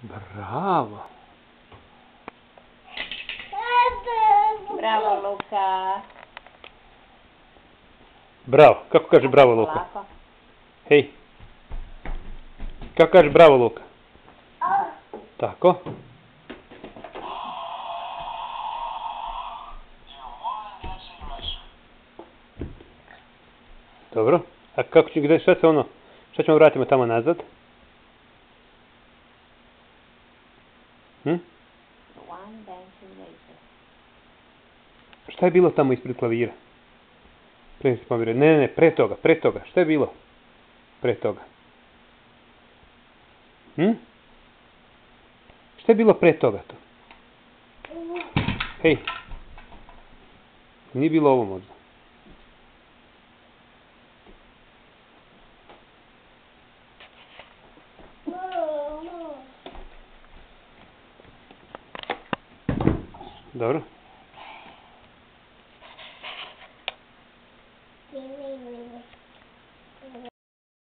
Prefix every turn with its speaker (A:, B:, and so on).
A: Bravo.
B: Bravo, Luka.
A: Bravo. Kako kaže bravo, Luka?
B: Lako.
A: Hej. Kako kaže bravo, Luka? Tako. Dobro. A kako će, gdje, šta se ono, šta ćemo vratimo tamo nazad?
B: One dancing later.
A: Šta je bilo tamo ispred klavira? Ne, pre toga. Šta je bilo? Pre toga. Šta je bilo pre toga to? Hej. Nije bilo ovo možda. Dobro.